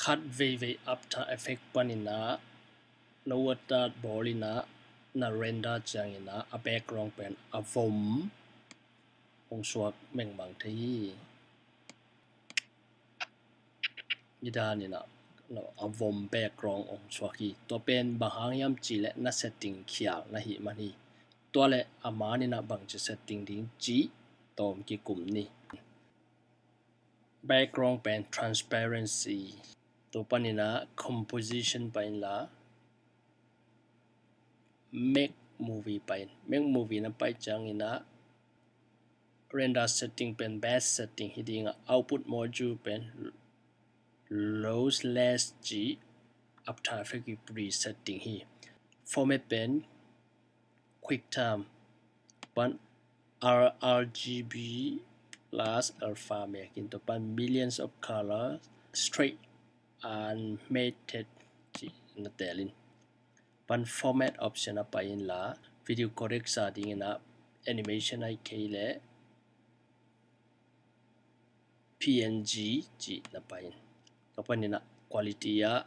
khát về After Effects panina Lowerthird bolina na render changina a background pen a vom ong suak meng bang thei idanina no a vom background ong suaki to pen bahang yam chile na setting khial na hi mani to le amani na bang che setting ding chi tom ki kum ni background pen transparency to panina composition pen la make movie na pai changina render setting pen best setting hitting output module pen lossless g After Effects presetting hi format pen QuickTime pan RGB plus alpha making to pan millions of colors straight and mated na telin pan format option apa in la video codec sa ding na animation ai kele PNG ji na pain kapan na quality ya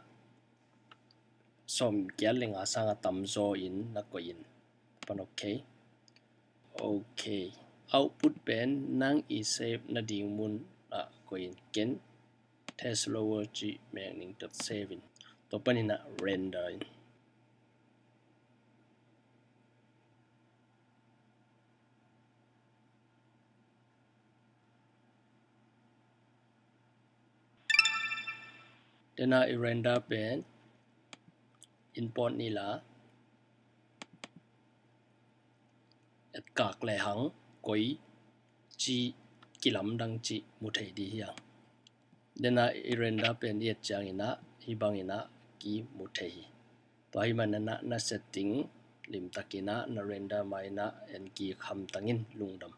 som kia lenga sanga tamzo in na koin pan okay output pen nang I save na ding mun na koin ken test lower ji meaning dot save in to pan na render in then I render pen import ni la at kak le hang koi chi kilam dang chi mu thei di hiang then I render pen yet chang ina hi bang ina ki mu thei to hi man na setting lim takina na render mai na en ki kham tangin lungdam